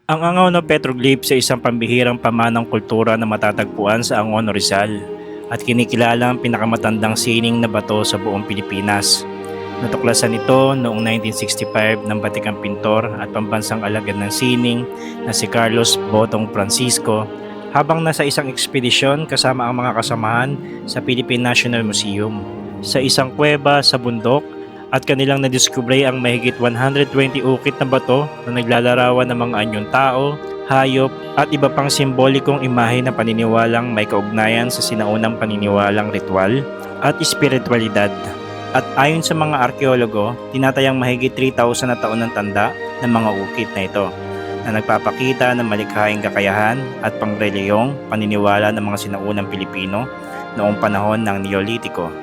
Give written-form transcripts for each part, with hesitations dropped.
Ang Angono Petroglyph sa isang pambihirang pamanang kultura na matatagpuan sa Angono, Rizal at kinikilala ang pinakamatandang sining na bato sa buong Pilipinas. Natuklasan ito noong 1965 ng batikang pintor at pambansang alagad ng sining na si Carlos Botong Francisco habang nasa isang ekspedisyon kasama ang mga kasamahan sa Philippine National Museum. Sa isang kuweba sa bundok at kanilang nadiskubre ang mahigit 120 ukit na bato na naglalarawan ng mga anyong tao, hayop at iba pang simbolikong imahe na paniniwalang may kaugnayan sa sinaunang paniniwalang ritual at espiritualidad. At ayon sa mga arkeologo, tinatayang mahigit 3,000 na taon ng tanda ng mga ukit na ito na nagpapakita ng malikhaing kakayahan at pangreliyong paniniwala ng mga sinaunang Pilipino noong panahon ng Neolitiko.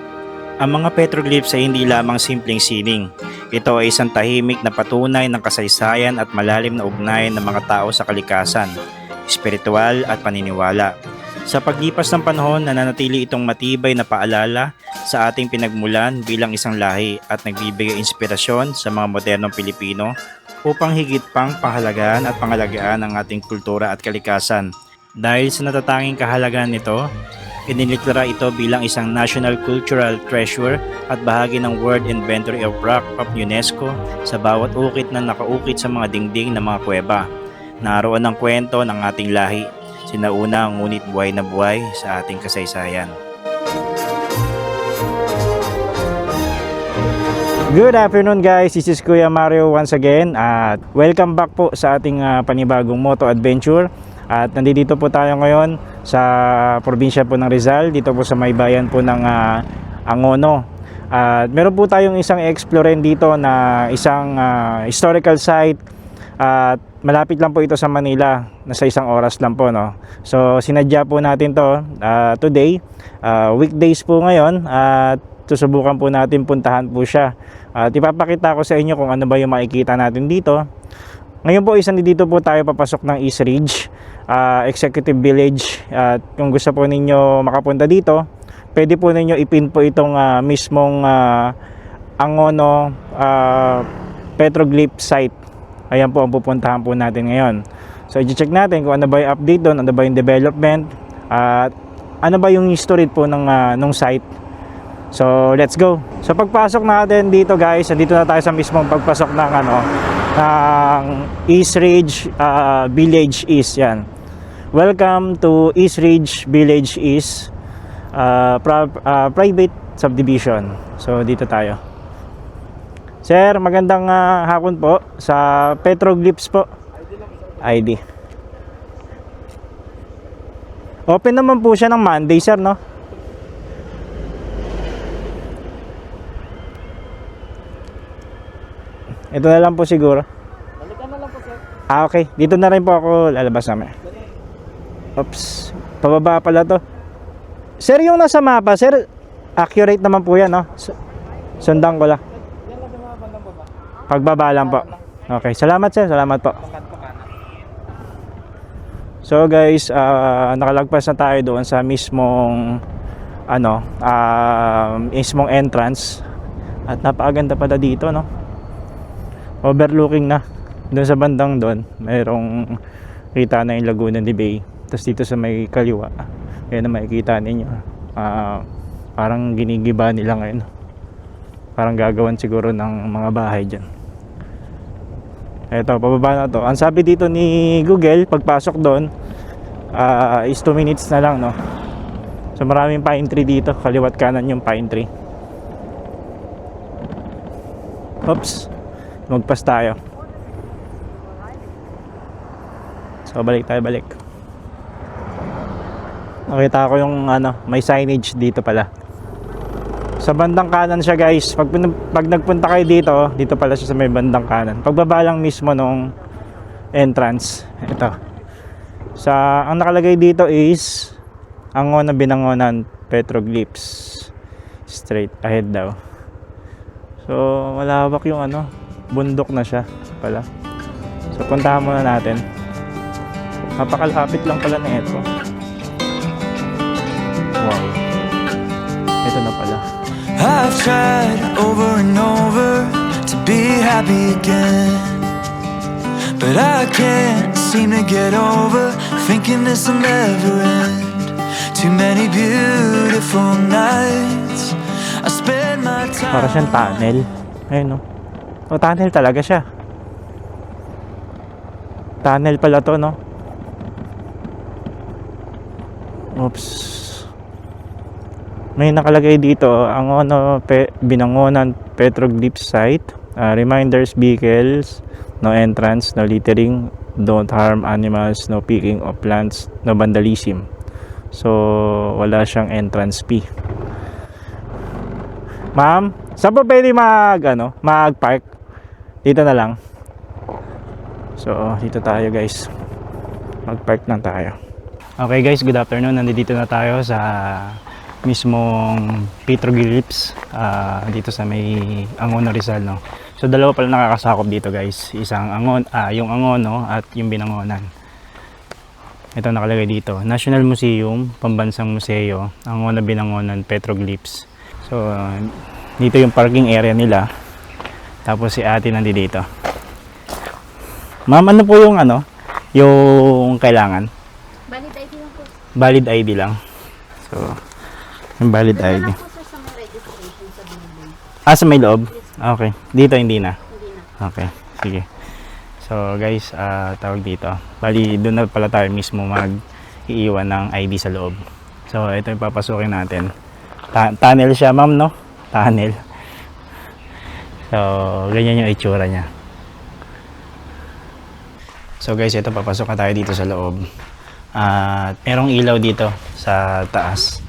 Ang mga petroglyphs ay hindi lamang simpleng sining. Ito ay isang tahimik na patunay ng kasaysayan at malalim na ugnayan ng mga tao sa kalikasan, espiritual at paniniwala. Sa paglipas ng panahon, nananatili itong matibay na paalala sa ating pinagmulan bilang isang lahi at nagbibigay inspirasyon sa mga modernong Pilipino upang higit pang panghalagahan at pangalagaan ang ating kultura at kalikasan. Dahil sa natatanging kahalagahan nito, iniliklara ito bilang isang National Cultural Treasure at bahagi ng World Inventory of Rock of UNESCO sa bawat ukit na nakaukit sa mga dingding ng mga kuweba. Naroon ang kwento ng ating lahi, sinauna ngunit buhay na buhay sa ating kasaysayan. Good afternoon guys, this is Kuya Mario once again at welcome back po sa ating panibagong moto adventure. At nandito po tayo ngayon sa probinsya po ng Rizal, dito po sa may bayan po ng Angono. At meron po tayong isang explorein dito na isang historical site at malapit lang po ito sa Manila, nasa isang oras lang po, no. So sinadya po natin to today, weekdays po ngayon, at susubukan po natin puntahan po siya. At ipapakita ko sa inyo kung ano ba yung makikita natin dito. Ngayon po dito po tayo papasok ng East Ridge Executive Village, at kung gusto po ninyo makapunta dito, pwede po ninyo ipin po itong mismong Angono Petroglyph site. Ayan po ang pupuntahan po natin ngayon. So i-check natin kung ano ba yung update doon, ano ba yung development, at ano ba yung history po ng site. So let's go. So pagpasok natin dito guys, nandito na tayo sa mismong pagpasok ng ng East Ridge Village East. Yan. Welcome to East Ridge Village East private subdivision. So dito tayo. Sir, magandang hapon po. Sa Petroglyphs po. ID. Open naman po siya ng Monday, sir, no? Ito na lang po siguro. Balikan na lang po, sir. Okay. Dito na rin po ako lalabas namin. Oops. Pababa pala to. Sir, yung nasa mapa, sir, accurate naman po yan, no? Sundan ko lang. Yan lang yung mga bandang baba. Pagbaba lang po. Okay. Salamat, sir. Salamat po. Bakan po kanan. So, guys, nakalagpas na tayo doon sa mismong mismong entrance. At napakaganda pala dito, no? Overlooking na doon sa bandang doon, mayroong kita na yung Laguna de Bay. Tapos dito sa may kaliwa, yan na makikita ninyo, parang ginigiba nila ngayon, parang gagawan siguro ng mga bahay dyan. Eto, pababa na to. Ang sabi dito ni Google, pagpasok doon is 2 minutes na lang, no? So maraming pine tree dito, kaliwat kanan yung pine tree. Oops, magpas tayo. So balik. Nakita ko yung may signage dito pala. Sa bandang kanan siya guys. Pag nagpunta kayo dito pala siya sa may bandang kanan. Pagbaba lang mismo nung entrance. Ito. Ang nakalagay dito is Angono Binangonan Petroglyphs. Straight ahead daw. So malawak yung bundok na siya pala. So puntahan muna natin. Napakalapit lang pala na ito. Wow. Ito na pala. I've tried over and over to be happy again, But I can't seem to get over thinking this will never end. Too many beautiful nights I spend my time. Para siyang tunnel. Ayun no. O tunnel talaga siya. Tunnel pala to no. Oops. May nakalagay dito ang Binangonan Petroglyphs site. Reminders vehicles, no entrance, no littering, don't harm animals, no picking of plants, no vandalism. So wala siyang entrance fee. Ma'am, saan pa pwede mag-park? Dito na lang. So dito tayo guys. Mag-park lang tayo. Okay guys, good afternoon. Nandito na tayo sa mismong Petroglyphs dito sa may Angono Rizal no. So dalawa pala nakakasakop dito guys. Isang yung Angono at yung Binangonan. Ito nakalagay dito, National Museum, Pambansang Museo, Angono Binangonan Petroglyphs. So dito yung parking area nila. Tapos si ate nandito. Ma'am, ano po yung yung kailangan? Valid ID lang po. Valid ID lang. So yung valid Doon na ID. lang po sir sa may registration sa building. Sa may loob? Okay. Dito hindi na? Hindi na. Okay. Sige. So guys, tawag dito. Bali, doon na pala tayo mismo mag-iiwan ng ID sa loob. So ito yung papasukin natin. Tunnel siya ma'am no? Tunnel. So ganyan yung itsura niya. So guys, ito papasok na tayo dito sa loob. At merong ilaw dito sa taas.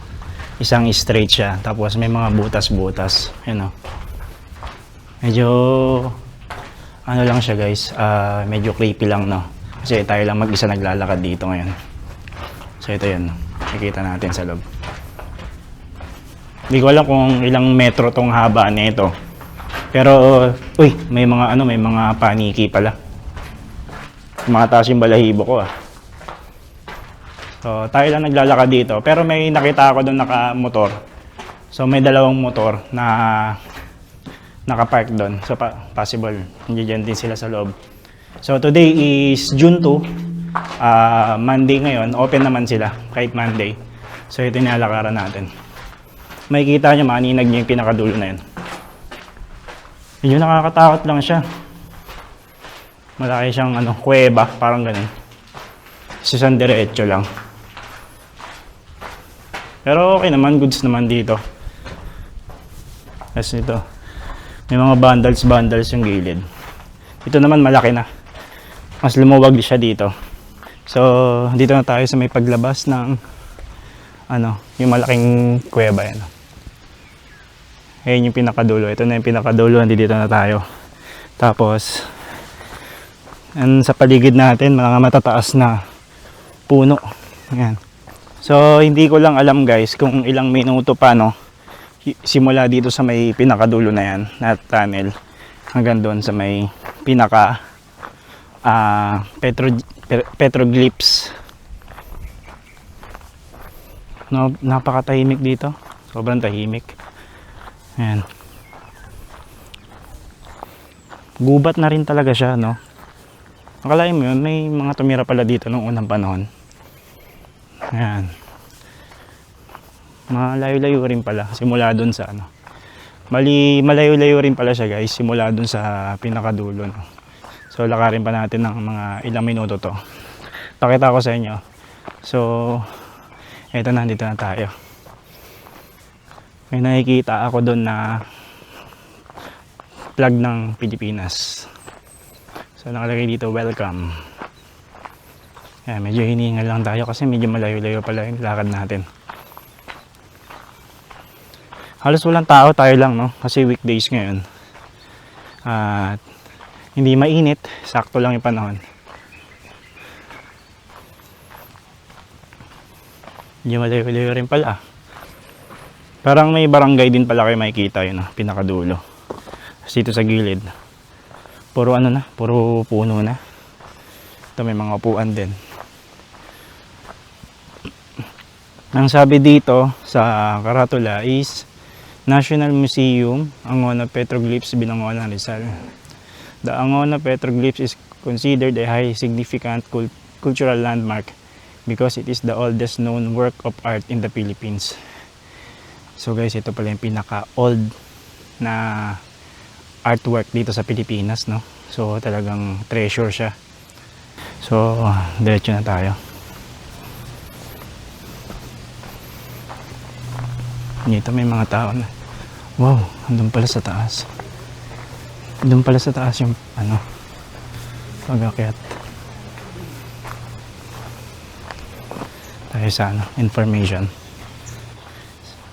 Isang straight siya. Tapos may mga butas-butas. Ayan o. Medyo lang siya guys. Medyo creepy lang no. Kasi tayo lang mag-isa naglalakad dito ngayon. So ito yun. Nakikita natin sa loob. Hindi ko alam kung ilang metro tong haba nito. Pero may mga paniki pala. Mataas yung balahibo ko So tayo lang naglalakad dito. Pero may nakita ako doon naka-motor. So may dalawang motor na naka-park doon. So possible nandiyan din sila sa loob. So today is June 2. Monday ngayon. Open naman sila kahit Monday. So ito yung nilalakaran natin. Makikita nyo maninag nyo yung pinakadulo na yun. Medyo nakakatakot lang siya. Malaki siyang kuweba, parang ganun. Isang diretso lang. Pero okay naman, goods naman dito. As ito, may mga bundles yung gilid. Ito naman malaki na. Mas lumuwag siya dito. So, dito na tayo sa may paglabas ng yung malaking kuweba yan. Ayan yung pinakadulo. Ito na yung pinakadulo, dito na tayo. Tapos sa paligid natin, mga matataas na puno. Ayan. So, hindi ko lang alam guys kung ilang minuto pa simula dito sa may pinakadulo na yan, na tunnel, hanggang doon sa may pinaka Petroglyphs. No, napakatahimik dito. Sobrang tahimik. Ayan. Gubat na rin talaga siya, no? Akalain mo yun, may mga tumira pala dito noong unang panahon. Ayan. Malayo-layo rin pala. Simula dun sa malayo-layo rin pala siya guys. Simula dun sa pinakadulo. No? So lakarin pa natin ng mga ilang minuto to. Pakita ko sa inyo. So, eto na, dito na tayo. May nakikita ako dun na flag ng Pilipinas. So nakalagay dito, welcome. Ayan, medyo hiningal lang tayo kasi medyo malayo-layo pala yung lakad natin. Halos walang tao, tayo lang no, kasi weekdays ngayon. At hindi mainit, sakto lang yung panahon. Medyo malayo-layo rin pala. Parang may barangay din pala kayo makikita yun, pinakadulo. Dito sa gilid. Puro puro puno na. Ito may mga upuan din. Ang sabi dito sa karatula is National Museum, Angono Petroglyphs, Binangonan, Rizal. The Angono petroglyphs is considered a high significant cultural landmark because it is the oldest known work of art in the Philippines. So guys, ito pala yung pinaka-old na artwork dito sa Pilipinas, no? So talagang treasure siya. So diretso na tayo. Dito may mga tao na. Wow, andun pala sa taas. Andun pala sa taas yung ano, pag-akyat. Tayo sa ano, information.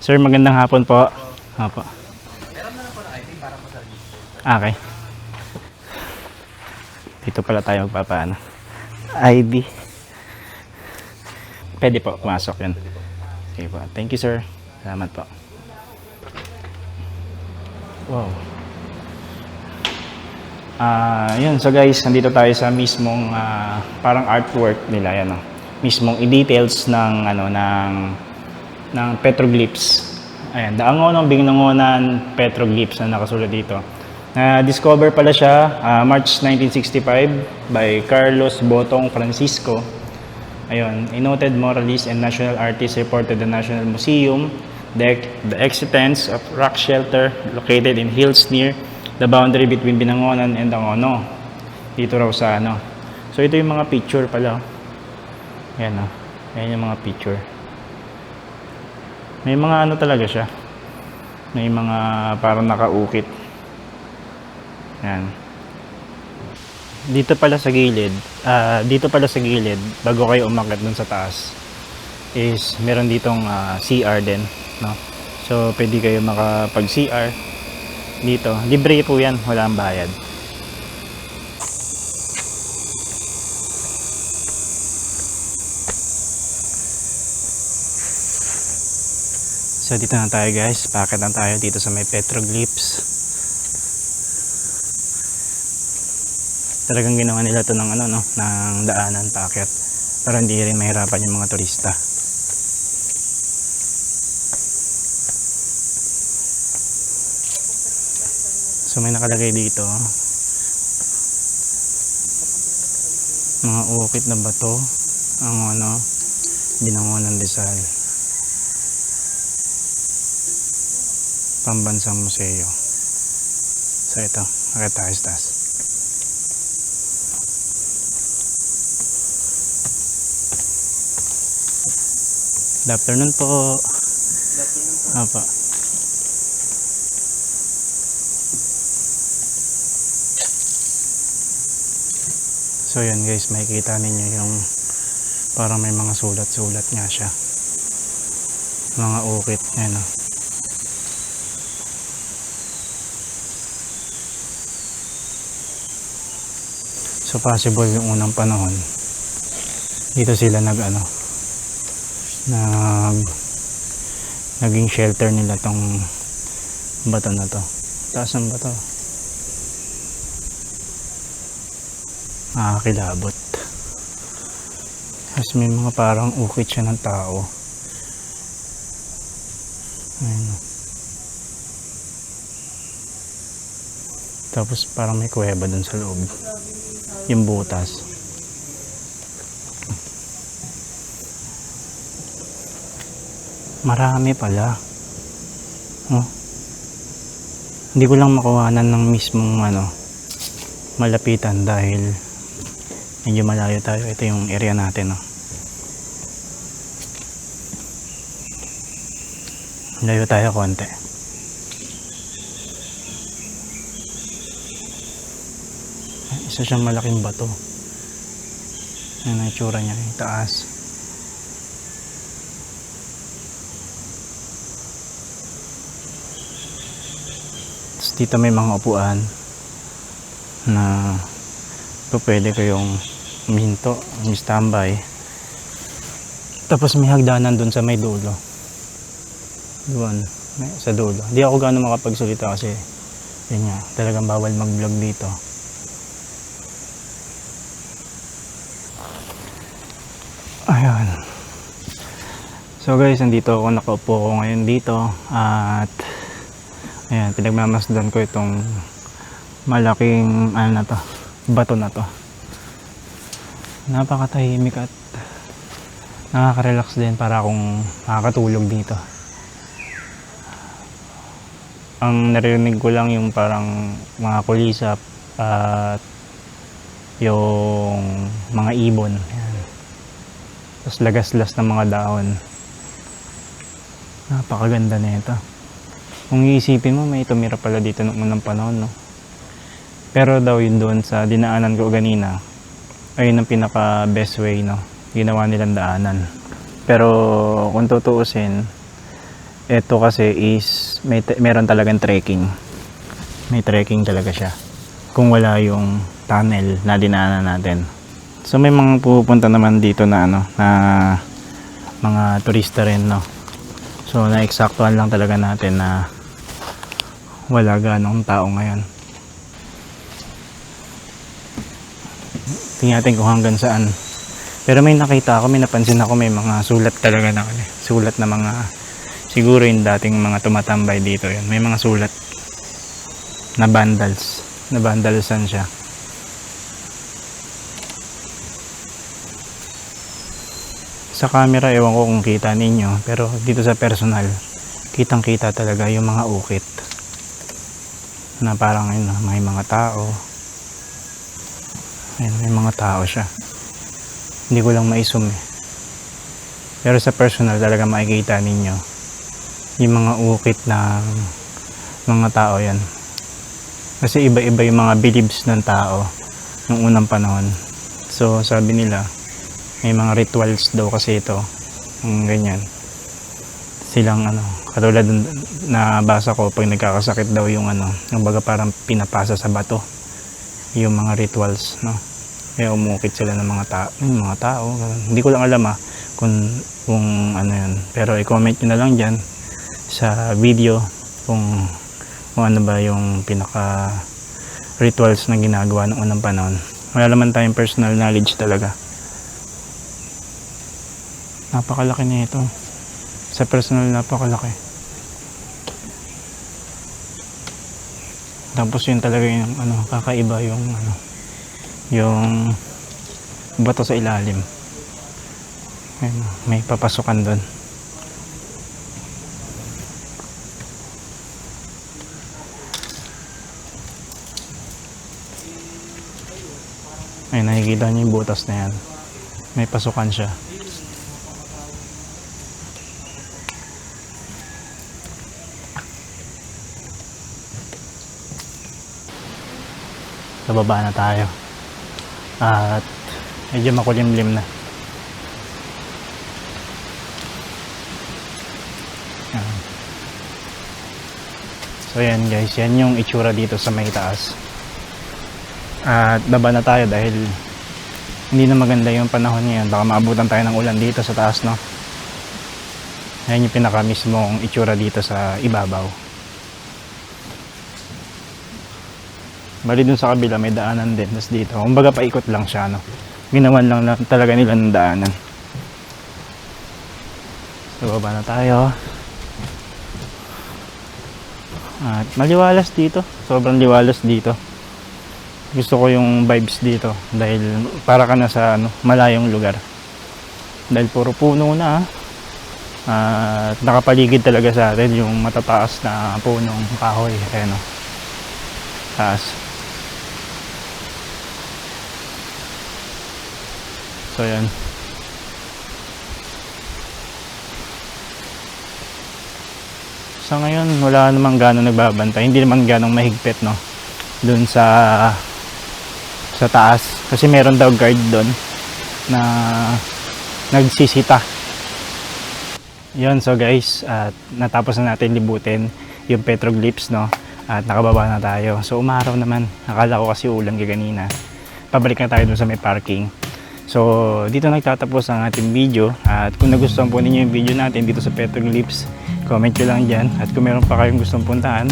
Sir, magandang hapon po. Apo. Meron na po na ID para po sa okay. Dito pala tayo magpapaano. ID. Pwede po, pumasok yan. Okay po. Thank you, sir. Salamat po. Wow. Yun. So guys, nandito tayo sa mismong parang artwork nila. Yan, no? Mismong i-details ng, ano, ng petroglyphs. Ayan. The Angono Binangonan petroglyphs na nakasulat dito. Discover pala siya March 1965 by Carlos Botong Francisco. Ayun. A noted moralist and national artist reported the National Museum the existence of rock shelter located in hills near the boundary between Binangonan and Angono. Dito raw sa ano. So ito yung mga picture pala. Ayan o. Ayan yung mga picture. May mga ano talaga siya. May mga parang nakaukit. Ayan. Dito pala sa gilid, bago kayo umakyat dun sa taas, is meron ditong CR din, no? So pwede kayo makapag-CR dito. Libre po yan, walang bayad. So dito na tayo guys, paakyat na tayo dito sa may petroglyphs. Talagang ginawa nila to ng ano, no, ng daanan paakyat para hindi rin mahirapan yung mga turista. So may nakalagay dito mga ukit na bato ang ano, Binangonan Rizal, Pambansang Museo. So ito, nakita tayo sa taas. Good afternoon po. Apa. So yan guys, makikita ninyo yung parang may mga sulat-sulat nga siya. Mga ukit. Yan o. So possible yung unang panahon dito sila naging shelter nila tong bato na to. Taas ng bato. Kilabot. Tapos may mga parang ukit siya ng tao. Ayun. Tapos parang may kuweba dun sa loob. Yung butas. Marami pala. Oh. Hindi ko lang makuhanan ng mismong malapitan dahil medyo malayo tayo. Ito yung area natin. Layo tayo konti. Isa siyang malaking bato. Yan ang itsura niya. Yung taas. Dito may mga upuan na pwede kayong umihinto, standby. Tapos may hagdanan dun sa may dulo. Doon, sa dulo. Hindi ako gano'ng makapagsalita kasi yun nga, talagang bawal mag-vlog dito. Ayan. So guys, nandito ako, nakaupo ako ngayon dito at ayan, pinagmamasdan ko itong malaking ano na to, bato na to. Napakatahimik at nakaka-relax din para akong makakatulog dito. Ang narinig ko lang yung parang mga kulisap at yung mga ibon. Ayan. Tapos lagas-las ng mga dahon. Napakaganda na ito. Kung iisipin mo, may tumira pala dito noong unang panahon, no? Pero daw yun doon sa dinaanan ko kanina, ayun ang pinaka best way, no? Ginawa nilang daanan. Pero kung tutuusin, ito kasi is meron talagang trekking. May trekking talaga siya. Kung wala yung tunnel na dinaanan natin. So may mga pupunta naman dito na ano, na mga turista rin, no. So na-eksaktuhan lang talaga natin na wala ganong tao ngayon. Tingnan natin kung hanggang saan. Pero may nakita ako, may napansin ako, may mga sulat talaga na sulat na mga, siguro yung dating mga tumatambay dito yun. May mga sulat na vandalsan siya. Sa camera, ewan ko kung kita ninyo, pero dito sa personal, kitang kita talaga yung mga ukit na parang yun, may mga tao. Ayun, may mga tao siya. Hindi ko lang ma-zoom eh. Pero sa personal talaga makikita ninyo yung mga ukit na mga tao yan. Kasi iba-iba yung mga beliefs ng tao nung unang panahon. So sabi nila, may mga rituals daw kasi ito, ganyan. Silang ano, katulad na basa ko, pag nagkakasakit daw yung ano, yung baga parang pinapasa sa bato yung mga rituals, no. Kaya umukit sila ng mga tao. Hindi ko lang alam kung ano yun. Pero i-comment nyo na lang dyan sa video kung ano ba yung pinaka rituals na ginagawa ng unang panahon. Wala naman tayong personal knowledge talaga. Napakalaki na ito. Sa personal, napakalaki. Tapos yun talaga yung ano, kakaiba yung ano, yung bato sa ilalim. Ayun, may papasukan doon. Ay, nakikita niyo yung butas na yan. May pasukan siya. Sa baba na tayo. At medyo makulimlim na. Ayan. So yan guys, yan yung itsura dito sa may taas. At baba na tayo dahil hindi na maganda yung panahon ngayon. Baka maabutan tayo ng ulan dito sa taas, no? Ayan yung pinaka mismong itsura dito sa ibabaw. Bali dun sa kabila may daanan din. Tapos dito, kumbaga paikot lang siya, no? Ginawan lang talaga nila ng daanan. So baba na tayo. At maliwalas dito. Sobrang liwalas dito. Gusto ko yung vibes dito dahil para ka na sa ano, malayong lugar. Dahil puro puno na. At nakapaligid talaga sa atin yung matataas na punong kahoy. Ayan, no? Taas. So yan. Sa ngayon wala namang ganong nagbabantay. Hindi naman ganong mahigpit, no, dun sa taas. Kasi meron daw guard dun na nagsisita. Yun, so guys, at natapos na natin libutin yung petroglyphs, no, at nakababa na tayo. So umaraw naman. Akala ko kasi ulan kanina. Pabalik na tayo dun sa may parking. So dito nagtatapos ang ating video. At kung nagustuhan po ninyo yung video natin dito sa petroglyphs, comment nyo lang dyan. At kung meron pa kayong gustong puntahan,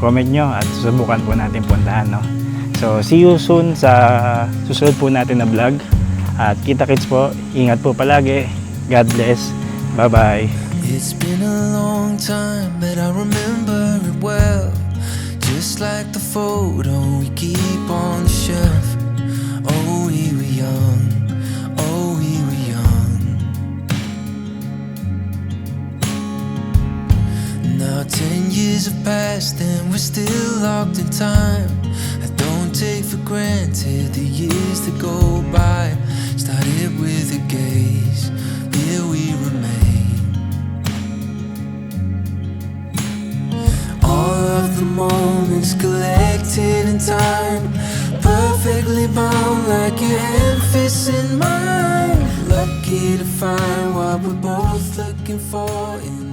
comment nyo at susubukan po natin puntahan, no? So see you soon sa susunod po natin na vlog. At kita-kits po. Ingat po palagi. God bless. Bye bye. It's been a long time, but I remember it well. just like the photo we keep on the shelf. Oh, we were young, oh, we were young. Now 10 years have passed and we're still locked in time. I don't take for granted the years that go by. Started with a gaze, here we remain. All of the moments collected in time, perfectly bound like your hand fits in mine. Lucky to find what we're both looking for in